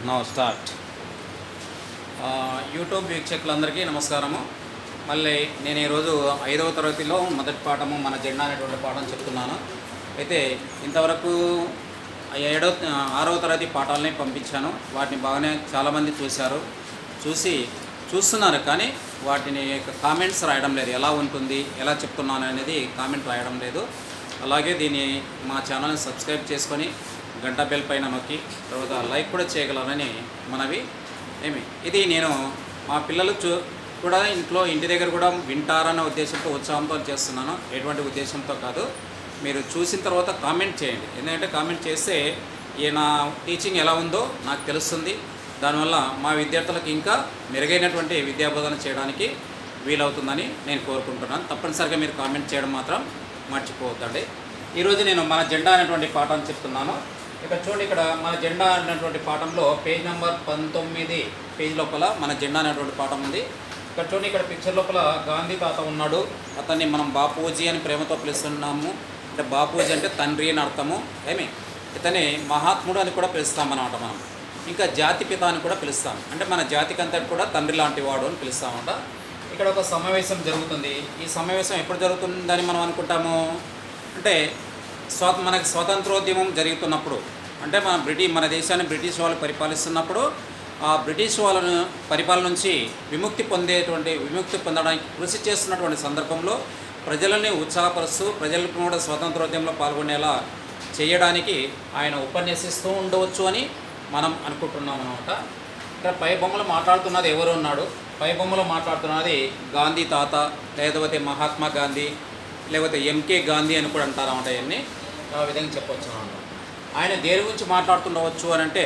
Now start. YouTube వీక్షకులందరికీ నమస్కారము. మళ్ళీ నేను ఈరోజు 5వ తరగతిలో మొదటి పాఠము మన జెండా అనేటువంటి పాఠం చెప్తున్నాను. అయితే ఇంతవరకు 6వ తరగతి పాఠాలని పంపించాను. వాటిని బాగానే చాలామంది చూస్తున్నారు, కానీ వాటిని కామెంట్స్ రాయడం లేదు. ఎలా ఉంటుంది, ఎలా చెప్తున్నాను అనేది కామెంట్ రాయడం లేదు. అలాగే దీన్ని మా ఛానల్ని సబ్స్క్రైబ్ చేసుకొని గంట బెల్ పైన నొక్కి తర్వాత లైక్ కూడా చేయగలరని మనవి. ఇది నేను మా పిల్లలు కూడా ఇంటి దగ్గర కూడా వింటారన్న ఉద్దేశంతో ఉత్సాహంతో చేస్తున్నాను, ఎటువంటి ఉద్దేశంతో కాదు. మీరు చూసిన తర్వాత కామెంట్ చేయండి. ఎందుకంటే కామెంట్ చేస్తే నా టీచింగ్ ఎలా ఉందో నాకు తెలుస్తుంది. దానివల్ల మా విద్యార్థులకు ఇంకా మెరుగైనటువంటి విద్యాబోధన చేయడానికి వీలవుతుందని నేను కోరుకుంటున్నాను. తప్పనిసరిగా మీరు కామెంట్ చేయడం మాత్రం మర్చిపోవద్దండి. ఈరోజు నేను మన జెండా అనేటువంటి పాఠం చెప్తున్నాను. ఇక్కడ చూడండి, ఇక్కడ మన జెండా అనేటువంటి పాఠంలో పేజ్ నెంబర్ 19 పేజ్ లోపల మన జెండా అనేటువంటి పాఠం ఉంది. ఇక్కడ చూడండి, ఇక్కడ పిక్చర్ లోపల గాంధీ తాత ఉన్నాడు. అతన్ని మనం బాపూజీ అని ప్రేమతో పిలుస్తున్నాము. అంటే బాపూజీ అంటే తండ్రి అని అర్థము. ఇతని మహాత్ముడు అని కూడా పిలుస్తామన్నమాట. మనం ఇంకా జాతిపిత అని కూడా పిలుస్తాం. అంటే మన జాతికి అంతటి కూడా తండ్రి లాంటి వాడు అని పిలుస్తామన్నమాట. ఇక్కడ ఒక సమావేశం జరుగుతుంది. ఈ సమావేశం ఎప్పుడు జరుగుతుందని మనం అనుకుంటాము అంటే మనకి స్వాతంత్రోద్యమం జరుగుతున్నప్పుడు, అంటే మన దేశాన్ని బ్రిటిష్ వాళ్ళు పరిపాలిస్తున్నప్పుడు, ఆ బ్రిటిష్ వాళ్ళ పరిపాలన నుంచి విముక్తి పొందడానికి కృషి చేస్తున్నటువంటి సందర్భంలో ప్రజలని ఉత్సాహపరుస్తూ ప్రజలకు కూడా స్వాతంత్రోద్యమంలో పాల్గొనేలా చేయడానికి ఆయన ఉపన్యసిస్తూ ఉండవచ్చు అని మనం అనుకుంటున్నాం అన్నమాట. ఇక్కడ పై బొమ్మలో మాట్లాడుతున్నది ఎవరు ఉన్నాడు? పై బొమ్మలో మాట్లాడుతున్నది గాంధీ తాత, లేకపోతే మహాత్మా గాంధీ, లేకపోతే ఎంకే గాంధీ అని కూడా అంటారు అన్నమాట. ఇవన్నీ ఆ విధంగా చెప్పవచ్చు అన్నమాట. ఆయన దేని గురించి మాట్లాడుతుండవచ్చు అని అంటే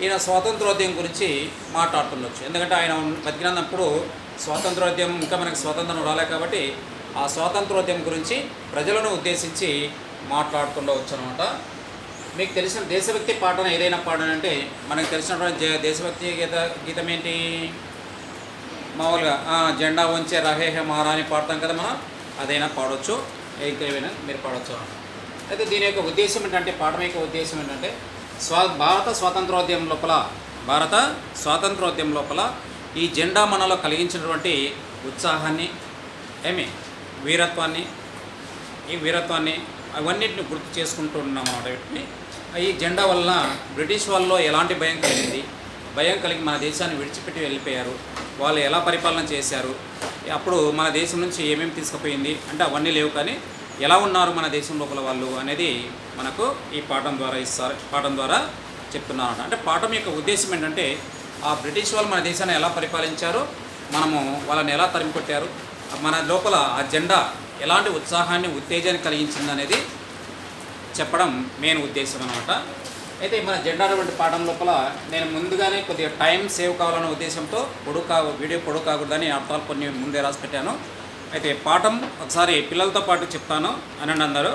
ఈయన స్వాతంత్రోద్యమం గురించి మాట్లాడుతుండవచ్చు. ఎందుకంటే ఆయన బతికినప్పుడు స్వాతంత్రోద్యమం ఇంకా మనకి స్వాతంత్రం రాలే కాబట్టి ఆ స్వాతంత్రోద్యమం గురించి ప్రజలను ఉద్దేశించి మాట్లాడుతుండవచ్చు అనమాట. మీకు తెలిసిన దేశభక్తి పాటన ఏదైనా పాడనంటే మనకు తెలిసినటువంటి దేశభక్తి గీతం ఏంటి? మామూలుగా జెండా వంచే రహే హే మహారాణి పాడతాం కదా మనం, అదైనా పాడవచ్చు, ఏదైనా మీరు పాడవచ్చు. అయితే దీని యొక్క ఉద్దేశం ఏంటంటే, పాఠం యొక్క ఉద్దేశం ఏంటంటే భారత స్వాతంత్రోద్యమం లోపల ఈ జెండా మనలో కలిగించినటువంటి ఉత్సాహాన్ని, వీరత్వాన్ని అవన్నిటిని గుర్తు చేసుకుంటూ ఉన్నాం అన్నమాట. వీటిని ఈ జెండా వలన బ్రిటిష్ వాళ్ళలో ఎలాంటి భయం కలిగి మన దేశాన్ని విడిచిపెట్టి వెళ్ళిపోయారు, వాళ్ళు ఎలా పరిపాలన చేశారు, అప్పుడు మన దేశం నుంచి ఏమేమి తీసుకుపోయింది అంటే అవన్నీ లేవు, కానీ ఎలా ఉన్నారు మన దేశం లోపల వాళ్ళు అనేది మనకు ఈ పాఠం ద్వారా చెప్తున్నారు. అంటే పాఠం యొక్క ఉద్దేశం ఏంటంటే ఆ బ్రిటిష్ వాళ్ళు మన దేశాన్ని ఎలా పరిపాలించారో, మనము వాళ్ళని ఎలా తరిమి కొట్టారు, మన లోపల ఆ జెండా ఎలాంటి ఉత్తేజాన్ని కలిగించింది అనేది చెప్పడం మెయిన్ ఉద్దేశం అన్నమాట. అయితే మన జెండా అనేటువంటి పాఠం లోపల నేను ముందుగానే కొద్దిగా టైం సేవ్ కావాలనే ఉద్దేశంతో వీడియో పొడుగు కాకూడదని అర్థాలు కొన్ని ముందే రాసి పెట్టాను. అయితే పాఠం ఒకసారి పిల్లలతో పాటు చెప్తాను అనండి అందరూ.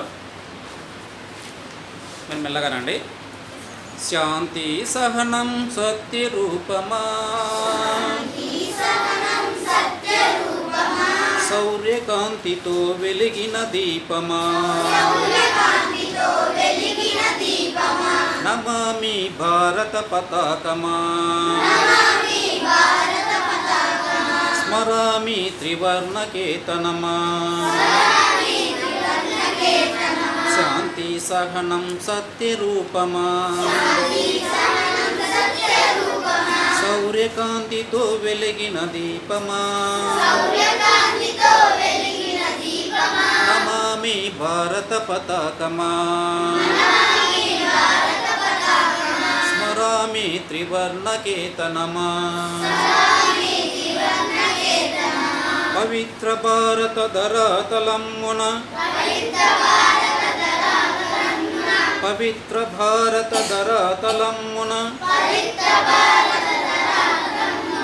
మీరు మెల్లగానండి. శాంతి సహనం సత్య రూపమా, సౌర్యకాంతితో వెలిగిన దీపమా, నమామి భారత పతాకమా, స్మరామి త్రివర్ణకేతనమా, శాంతి సహనం సత్యరూపమా, సౌర్యకాంతితో వెలిగిన దీపమా, నమామి భారత పతాకమా, స్మరామి త్రివర్ణకేతనమా, పవిత్ర భారత ధరాతలమ్మున, పవిత్ర భారత ధరాతలమ్మున,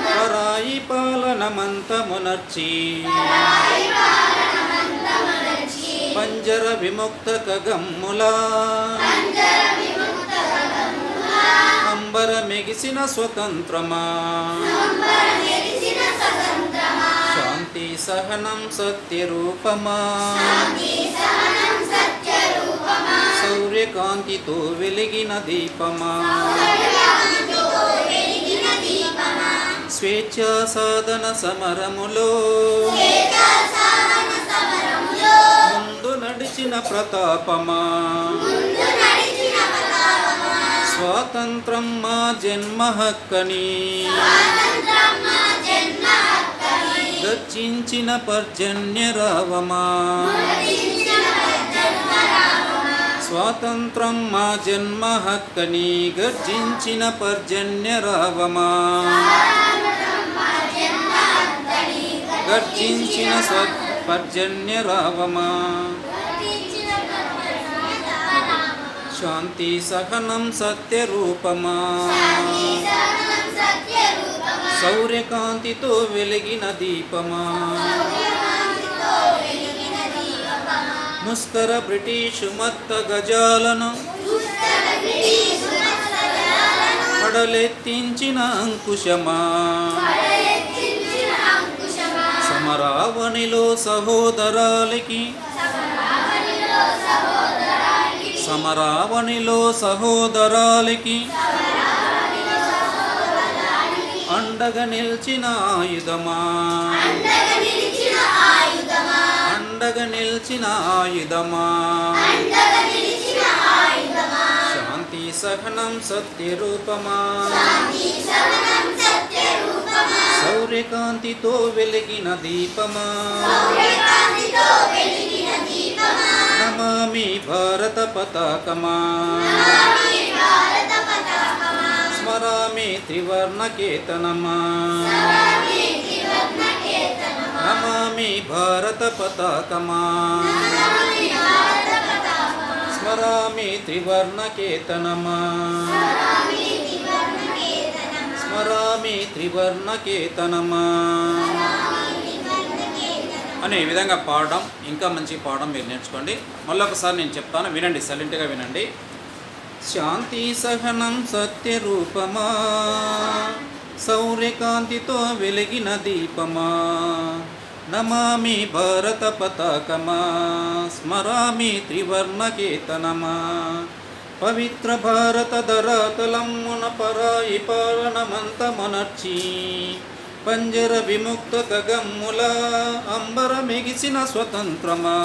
పరాయి పాలనమంతమునర్చి, పంజర విముక్త కగమ్ములా, అంబర మెగిసిన స్వతంత్రమా, శాంతి సహనం సత్యరూపమా, సౌర్యకాంతితో వెలిగిన దీపమా, స్వేచ్ఛా సాధన సమరములో ముందు నడిచిన ప్రతాపమా, స్వాతంత్రం మా జన్మ హక్కని గర్జించిన పర్జన్య రావమా, స్వాతంత్రం మా జన్మ హక్కని గర్జించిన పర్జన్య రావమా, గర్జించిన పర్జన్య రావమా. శాంతి సహనం సత్య రూపమా, సౌర్యకాంతితో వెలిగిన దీపమా, ముస్కర బ్రిటిషు మత్త గజాలను పడలెత్తించిన అంకుశమా, సమరావనిలో సహోదరాలికి సమరావనిలో సహోదరాలికి అండగా నిలిచిన ఆయుధమా, అండగా నిలిచిన ఆయుధమా. శాంతి సహనం సత్య రూపమా, సౌర్యకాంతితో వెలిగిన దీపమా, నమామి భారత పతాకమా, స్మరామి త్రివర్ణ కేతనమా, నమామి భారత పతాకమా, స్మరామి త్రివర్ణ కేతనమా, స్మరామి త్రివర్ణ కేతనమా అనే విధంగా పాడడం ఇంకా మంచి పాడడం మీరు నేర్చుకోండి. మళ్ళీ ఒకసారి నేను చెప్తాను, వినండి, సైలెంట్గా వినండి. శాంతి సహనం సత్య రూపమా, సౌర్యకాంతితో వెలిగిన దీపమా, నమామి భారత పతాకమా, స్మరామి త్రివర్ణ కేతనమా, పవిత్ర భారత ధరాతలమ్మున పరాయి పాలనమంతమనర్చి పంజర విముక్త గగమ్ముల అంబర మెగిసిన స్వతంత్రమా,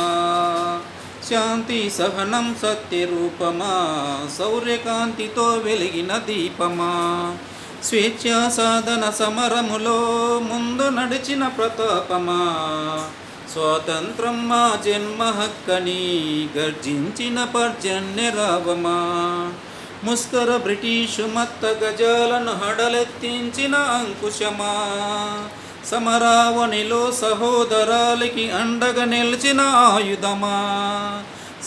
శాంతి సహనం సత్య రూపమా, సౌర్యకాంతితో వెలిగిన దీపమా, స్వేచ్ఛా సాధన సమరములో ముందు నడిచిన ప్రతాపమా, స్వాతంత్రం మా జన్మ హక్కని గర్జించిన పర్జన్య రావమా, ముస్కర బ్రిటిషు మత్త గజాలను హడలెత్తించిన అంకుశమా, సమరావనిలో సహోదరాలకి అండగా నిలిచిన ఆయుధమా,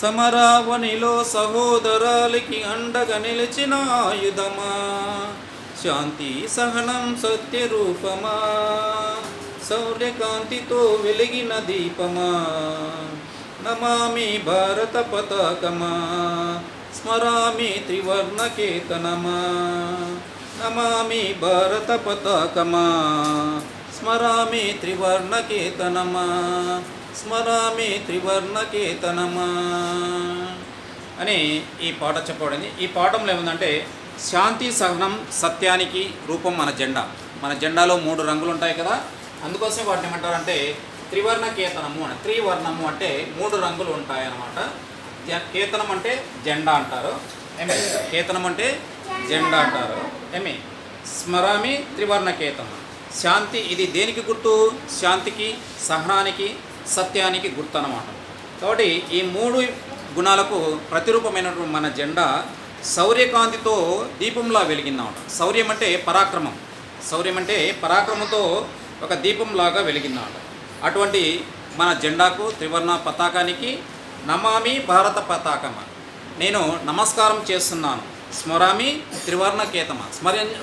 సమరావనిలో సహోదరాలకి అండగా నిలిచిన ఆయుధమా. శాంతి సహనం సత్య రూపమా, సౌర్యకాంతితో వెలిగిన దీపమా, నమామి భారత పతాకమా, స్మరామి త్రివర్ణ కేతనమా, నమామి భారత పతాకమా, స్మరామి త్రివర్ణ కేతనమా, స్మరామి త్రివర్ణ కేతనమా అని ఈ పాట చెప్పబడింది. ఈ పాఠంలో ఏముందంటే శాంతి సహనం సత్యానికి రూపం మన జెండా. మన జెండాలో 3 రంగులు ఉంటాయి కదా, అందుకోసం వాటిని ఏమంటారంటే త్రివర్ణ కేతనము అని. త్రివర్ణము అంటే 3 రంగులు ఉంటాయి అన్నమాట. కేతనం అంటే జెండా అంటారు, కేతనం అంటే జెండా అంటారు. స్మరామి త్రివర్ణ కేతనం. శాంతి ఇది దేనికి గుర్తు? శాంతికి, సహనానికి, సత్యానికి గుర్తు అన్నమాట. కాబట్టి ఈ 3 గుణాలకు ప్రతిరూపమైనటువంటి మన జెండా శౌర్యకాంతితో దీపంలా వెలిగిందన్నమాట. శౌర్యం అంటే పరాక్రమం, శౌర్యం అంటే పరాక్రమంతో ఒక దీపంలాగా వెలిగిందన్నమాట. అటువంటి మన జెండాకు, త్రివర్ణ పతాకానికి నమామి భారత పతాకమ, నేను నమస్కారం చేస్తున్నాను. స్మరామి త్రివర్ణ కేతమ,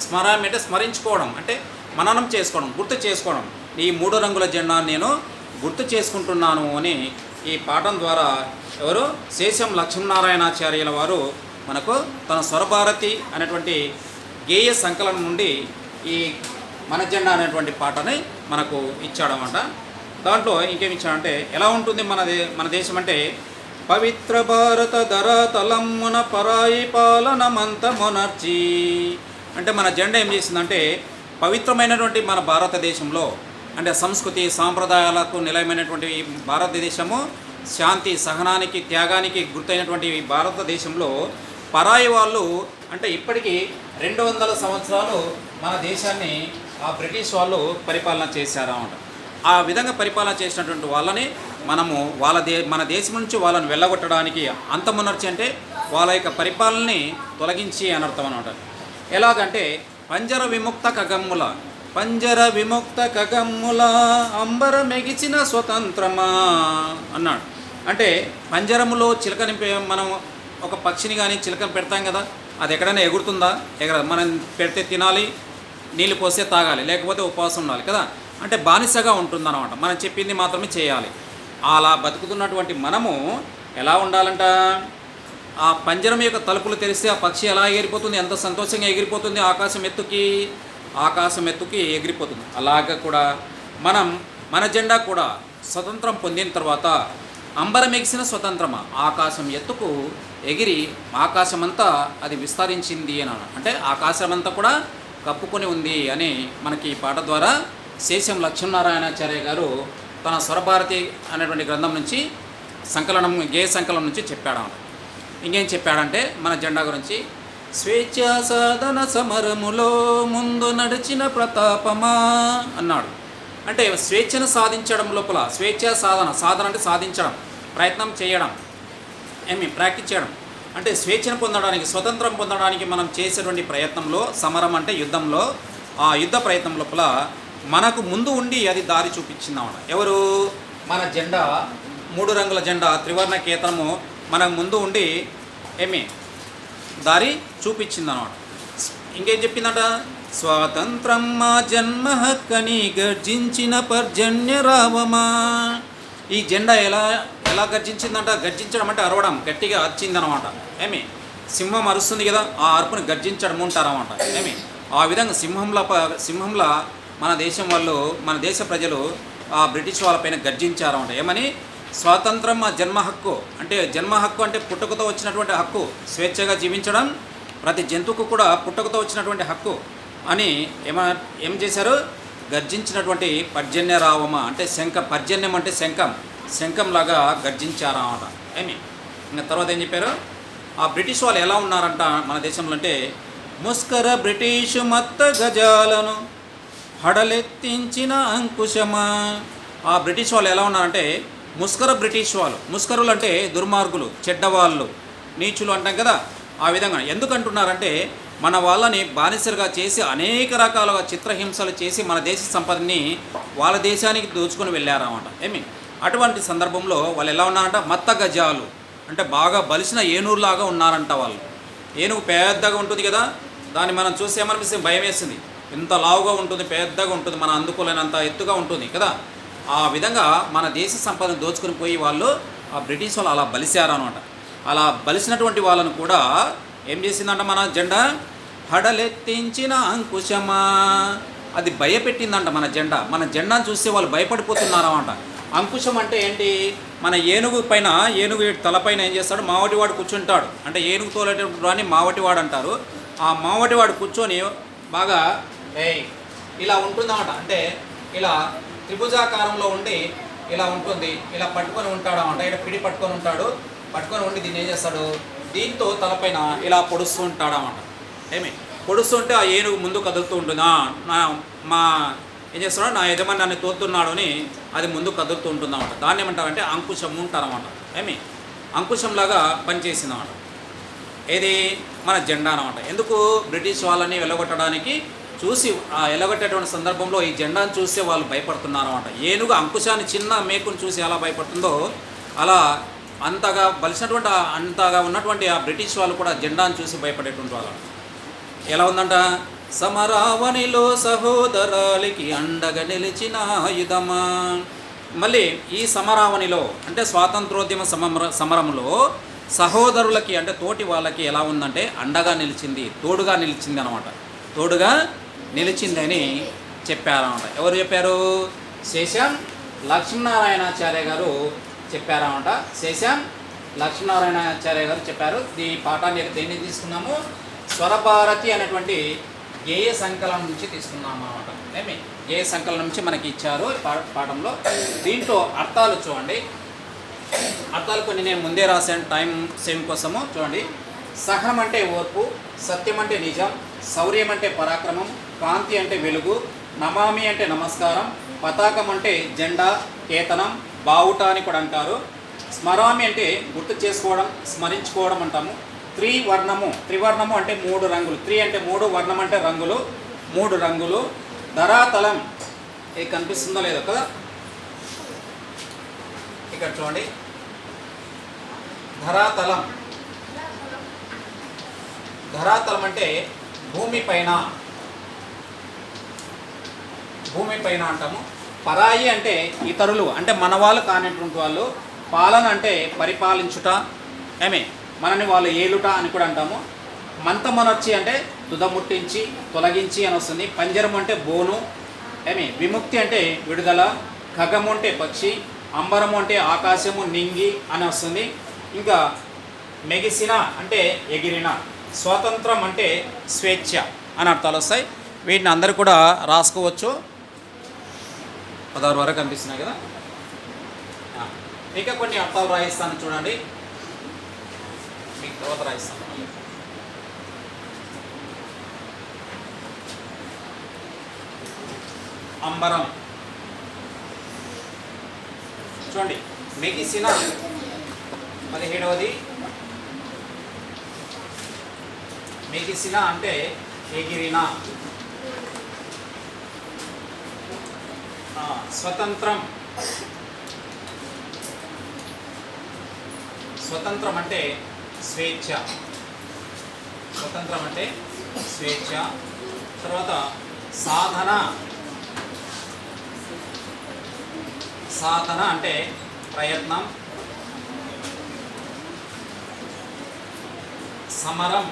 స్మరామి అంటే స్మరించుకోవడం, అంటే మననం చేసుకోవడం, గుర్తు చేసుకోవడం. ఈ 3 రంగుల జెండాను నేను గుర్తు చేసుకుంటున్నాను అని ఈ పాఠం ద్వారా ఎవరు శేషం లక్ష్మీనారాయణాచార్యుల వారు మనకు తన స్వరభారతి అనేటువంటి గేయ సంకలనం నుండి ఈ మన జెండా అనేటువంటి పాటని మనకు ఇచ్చాడనమాట. దాంట్లో ఇంకేమి ఇచ్చాడంటే ఎలా ఉంటుంది మన దేశం అంటే పవిత్ర భారత ధరాతలమ్మున పరాయి పాలనమంత మొనర్చి అంటే మన జెండా ఏం చేసిందంటే పవిత్రమైనటువంటి మన భారతదేశంలో అంటే సంస్కృతి సాంప్రదాయాలకు నిలయమైనటువంటి ఈ భారతదేశము, శాంతి సహనానికి త్యాగానికి గుర్తైనటువంటి ఈ భారతదేశంలో పరాయి వాళ్ళు అంటే ఇప్పటికీ 200 సంవత్సరాలు మన దేశాన్ని ఆ బ్రిటిష్ వాళ్ళు పరిపాలన చేశారన్నమాట. ఆ విధంగా పరిపాలన చేసినటువంటి వాళ్ళని మనము మన దేశం నుంచి వాళ్ళని వెళ్ళగొట్టడానికి అంతమునర్చి అంటే వాళ్ళ యొక్క పరిపాలనని తొలగించి అనర్థం అన్నమాట. ఎలాగంటే పంజర విముక్త కగమ్ముల అంబర మెగిచిన స్వతంత్రమా అన్నాడు. అంటే పంజరములో చిలకని మనం ఒక పక్షిని కానీ చిలకని పెడతాం కదా, అది ఎక్కడైనా ఎగురుతుందా? మనం పెడితే తినాలి, నీళ్ళు పోస్తే తాగాలి, లేకపోతే ఉపవాసం ఉండాలి కదా. అంటే బానిసగా ఉంటుందన్నమాట, మనం చెప్పింది మాత్రమే చేయాలి. అలా బతుకుతున్నటువంటి మనము ఎలా ఉండాలంట? ఆ పంజరం యొక్క తలుపులు తెరిస్తే ఆ పక్షి ఎలా ఎగిరిపోతుంది, ఎంత సంతోషంగా ఎగిరిపోతుంది, ఆకాశం ఎత్తుకి ఎగిరిపోతుంది. అలాగా కూడా మన జెండా కూడా స్వతంత్రం పొందిన తర్వాత అంబరం ఎగిసిన స్వతంత్రమా, ఆకాశం ఎత్తుకు ఎగిరి ఆకాశమంతా అది విస్తరించింది అని. అంటే ఆకాశమంతా కూడా కప్పుకొని ఉంది అని మనకి ఈ పాట ద్వారా శేషం లక్ష్మీనారాయణాచార్య గారు తన స్వరభారతి అనేటువంటి గ్రంథం నుంచి గేయ సంకలనం నుంచి చెప్పాడు. ఇంకేం చెప్పాడంటే మన జెండా గురించి, స్వేచ్ఛా సాధన సమరములో ముందు నడిచిన ప్రతాపమా అన్నాడు. అంటే స్వేచ్ఛను సాధించడం లోపల స్వేచ్ఛా సాధన అంటే సాధించడం, ప్రయత్నం చేయడం, ప్రాక్టీస్ చేయడం అంటే స్వేచ్ఛను పొందడానికి, స్వతంత్రం పొందడానికి మనం చేసేటువంటి ప్రయత్నంలో, సమరం అంటే యుద్ధంలో, ఆ యుద్ధ ప్రయత్నం లోపల మనకు ముందు ఉండి అది దారి చూపించిందన్నమాట. ఎవరు? మన జెండా, 3 రంగుల జెండా త్రివర్ణ కేతనము మనకు ముందు ఉండి దారి చూపించిందన్నమాట. ఇంకేం చెప్పిందట? స్వాతంత్రం మా జన్మ హక్కని గర్జించిన పర్జన్య రావమా. ఈ జెండా ఎలా గర్జించిందంట? గర్జించడం అంటే అరవడం, గట్టిగా అరిచిందనమాట. సింహం అరుస్తుంది కదా, ఆ అరుపుని గర్జించడం ఉంటారన్నమాట. ఆ విధంగా సింహంలా మన దేశ ప్రజలు ఆ బ్రిటిష్ వాళ్ళపైన గర్జించారన్నమాట. ఏమని? స్వాతంత్రం మా జన్మ హక్కు అంటే, జన్మ హక్కు అంటే పుట్టుకతో వచ్చినటువంటి హక్కు, స్వేచ్ఛగా జీవించడం ప్రతి జంతువుకు కూడా పుట్టుకతో వచ్చినటువంటి హక్కు అని ఏం చేశారు? గర్జించినటువంటి పర్జన్య రావమ అంటే పర్జన్యం అంటే శంఖంలాగా గర్జించారన్నమాట. ఇంకా తర్వాత ఏం చెప్పారు? ఆ బ్రిటిష్ వాళ్ళు ఎలా ఉన్నారంట మన దేశంలో అంటే, ముస్కర బ్రిటిషు మత్త గజాలను హడలెత్తించిన అంకుశమా. ఆ బ్రిటిష్ వాళ్ళు ఎలా ఉన్నారంటే, ముస్కరులు అంటే దుర్మార్గులు, చెడ్డవాళ్ళు, నీచులు అంటాం కదా. ఆ విధంగా ఎందుకంటున్నారంటే, మన వాళ్ళని బానిసలుగా చేసి అనేక రకాలుగా చిత్రహింసలు చేసి మన దేశ సంపదని వాళ్ళ దేశానికి దోచుకొని వెళ్ళారన్నమాట. అటువంటి సందర్భంలో వాళ్ళు ఎలా ఉన్నారంట? మత్త గజాలు అంటే బాగా బలిసిన ఏనుగులాగా ఉన్నారంట వాళ్ళు. ఏనుగు పెద్దగా ఉంటుంది కదా, దాన్ని మనం చూసేమనిపిస్తే భయం వేస్తుంది. ఎంత లావుగా ఉంటుంది, పెద్దగా ఉంటుంది, మన అందుకోలేనంత ఎత్తుగా ఉంటుంది కదా. ఆ విధంగా మన దేశ సంపదను దోచుకుని పోయి వాళ్ళు ఆ బ్రిటిష్ వాళ్ళు అలా బలిశారనమాట. అలా బలిసినటువంటి వాళ్ళను కూడా ఏం చేసిందంట మన జెండా? హడలెత్తించిన అంకుశమా, అది భయపెట్టిందంట మన జెండాను చూస్తే వాళ్ళు భయపడిపోతున్నారన్నమాట. అంకుశం అంటే ఏంటి? మన ఏనుగు తలపైన ఏం చేస్తాడు? మావటివాడు కూర్చుంటాడు. అంటే ఏనుగు తోలేటప్పుడు రాని మావటివాడు అంటారు. ఆ మావటివాడు కూర్చొని బాగా ఇలా ఉంటుందన్నమాట. అంటే ఇలా త్రిభుజాకారంలో ఉండి ఇలా ఉంటుంది, ఇలా పట్టుకొని ఉంటాడు అన్నమాట. ఇలా పిడి పట్టుకొని ఉంటాడు, పట్టుకొని ఉండి దీన్ని ఏం చేస్తాడు? దీంతో తలపైన ఇలా పొడుస్తూ ఉంటాడు అన్నమాట. పొడుస్తుంటే ఆ ఏనుగు ముందు కదులుతూ ఉంటుంది. ఏం చేస్తాడు? నా యజమాని నన్ను తోలుతున్నాడు అని అది ముందు కదులుతూ ఉంటుంది అన్నమాట. దాన్ని ఏమంటారంటే అంకుశం ఉంటారన్నమాట. అంకుశంలాగా పనిచేసింది అన్నమాట. ఏది? మన జెండా అన్నమాట. ఎందుకు? బ్రిటిష్ వాళ్ళని వెళ్ళగొట్టడానికి చూసి ఆ వెళ్ళగొట్టేటువంటి సందర్భంలో ఈ జెండాను చూస్తే వాళ్ళు భయపడుతున్నారు అన్నమాట. ఏనుగు అంకుశాన్ని, చిన్న మేకును చూసి ఎలా భయపడుతుందో అలా అంతగా ఉన్నటువంటి ఆ బ్రిటిష్ వాళ్ళు కూడా జెండాను చూసి భయపడేటువంటి వాళ్ళు. ఎలా ఉందంట? సమరావనిలో సహోదరాలికి అండగా నిలిచిన ఆయుధమా. మళ్ళీ ఈ సమరావనిలో అంటే స్వాతంత్రోద్యమ సమరంలో సహోదరులకి అంటే తోటి వాళ్ళకి ఎలా ఉందంటే అండగా నిలిచింది, తోడుగా నిలిచింది అనమాట. తోడుగా నిలిచిందని చెప్పారన్నమాట. ఎవరు చెప్పారు? శేషం లక్ష్మీనారాయణాచార్య గారు చెప్పారన్నమాట. శేషం లక్ష్మీనారాయణాచార్య గారు చెప్పారు. ఈ పాఠాన్ని దేన్ని తీసుకున్నాము? స్వరభారతి అనేటువంటి గేయ సంకలనం నుంచి తీసుకున్నాం అన్నమాట. ఏమి గేయ సంకలనం నుంచి మనకి ఇచ్చారు పాఠంలో. దీంట్లో అర్థాలు చూడండి. అర్థాలు కొన్ని నేను ముందే రాశాను టైం సేమ్ కోసము. చూడండి, సహనం అంటే ఓర్పు, సత్యం అంటే నిజం, శౌర్యం అంటే పరాక్రమం, కాంతి అంటే వెలుగు, నమామి అంటే నమస్కారం, పతాకం అంటే జెండా, కేతనం, బావుట అని కూడా అంటారు. స్మరామి అంటే గుర్తు చేసుకోవడం, స్మరించుకోవడం అంటాము. త్రివర్ణము అంటే 3 రంగులు. అంటే 3, వర్ణం అంటే రంగులు, 3 రంగులు. ధరాతలం ఇది కనిపిస్తుందో లేదో కదా, ఇక్కడ చూడండి. ధరాతలం అంటే భూమిపైన అంటాము. పరాయి అంటే ఇతరులు, అంటే మన వాళ్ళు కానిటువంటి వాళ్ళు. పాలన అంటే పరిపాలించుట, మనని వాళ్ళు ఏలుట అని కూడా అంటాము. మంతమనర్చి అంటే తుదముట్టించి, తొలగించి అని వస్తుంది. పంజరం అంటే బోను, విముక్తి అంటే విడుదల. ఖగము అంటే పక్షి, అంబరము అంటే ఆకాశము, నింగి అని వస్తుంది. ఇంకా మెగిసిన అంటే ఎగిరిన, స్వాతంత్రం అంటే స్వేచ్ఛ అని అర్థాలు వస్తాయి. వీటిని అందరూ కూడా రాసుకోవచ్చు. 16 వరకు కనిపిస్తున్నాయి కదా. ఇంకా కొన్ని అర్థాలు రాయిస్తాను చూడండి, మీకు తర్వాత రాయిస్తాను. అంబరం చూడండి. మెగిసిన 17వది. మెగిసిన అంటే ఎగిరిన. స్వతంత్రం అంటే స్వేచ్ఛ. తర్వాత సాధన అంటే ప్రయత్నం. సమరం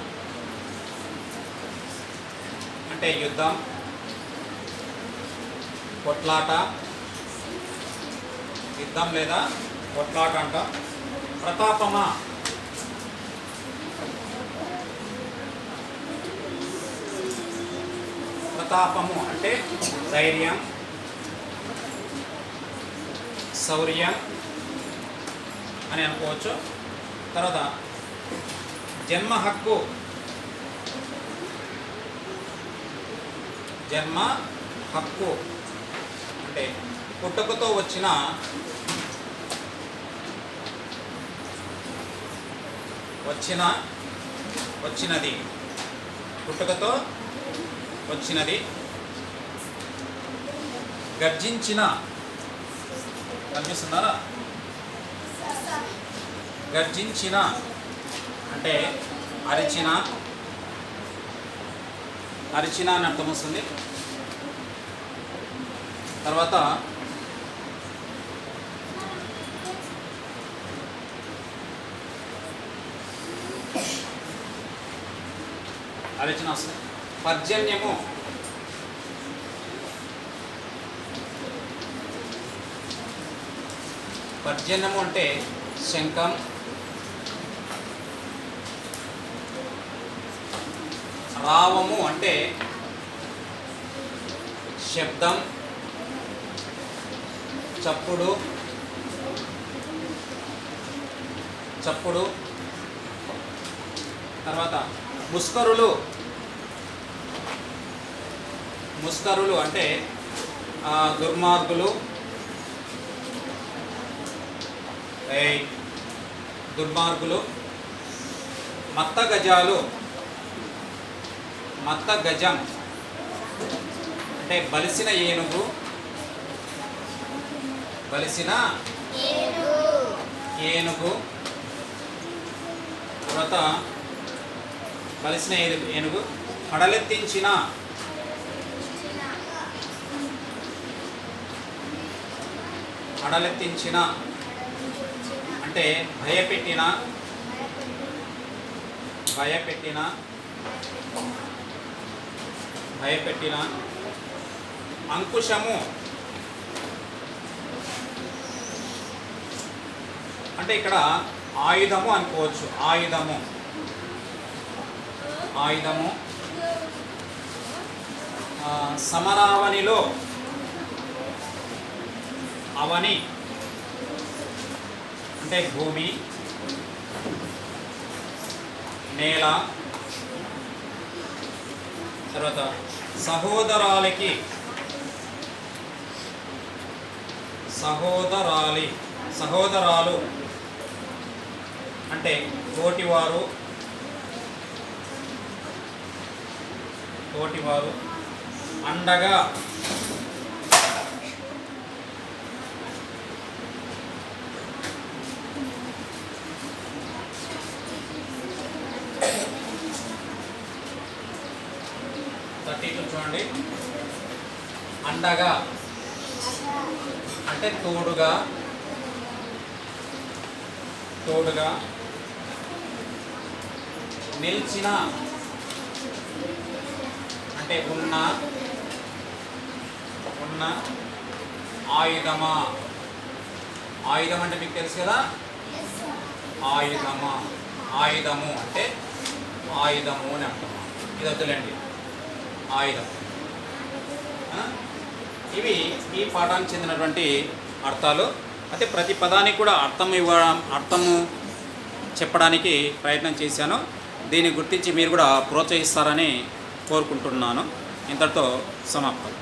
అంటే యుద్ధం, కొట్లాట, యుద్ధం లేదా కొట్లాట అంట. ప్రతాపము అంటే ధైర్యం, శౌర్యం అని అనుకోవచ్చు. తర్వాత జన్మ హక్కు అంటే పుట్టుకతో వచ్చినది, పుట్టుకతో వచ్చినది. గర్జించిన, కనిపిస్తున్నారా? గర్జించిన అంటే అరిచిన అని అర్థం వస్తుంది. తర్వాత అరిచిన వస్తుంది. పర్జన్యము అంటే శంఖం. రావము అంటే శబ్దం, చప్పుడు. తర్వాత ముస్కరులు అంటే దుర్మార్గులు. మత్త గజం అంటే బలిసిన ఏనుగు. తర్వాత బలిసిన ఏనుగు. హడలెత్తించిన అంటే భయపెట్టిన. అంకుశము అంటే ఇక్కడ ఆయుధము అనుకోవచ్చు. ఆయుధము సమరావనిలో అవని అంటే భూమి, నేల. తర్వాత సహోదరాలికి సహోదరాలు అంటే తోటివారు అండగా చూడండి. అండగా అంటే తోడుగా నిలిచిన అంటే ఉన్న ఆయుధమా. ఆయుధం అంటే మీకు తెలుసు కదా, ఆయుధము అంటే ఆయుధము అని అంటాం. ఇది వద్దులేండి, ఆయుధం. ఇవి ఈ పాఠానికి చెందినటువంటి అర్థాలు. అయితే ప్రతి పదానికి కూడా అర్థము చెప్పడానికి ప్రయత్నం చేశాను. దీన్ని గుర్తించి మీరు కూడా ప్రోత్సహిస్తారని కోరుకుంటున్నాను. ఇంతటితో సమాప్తం.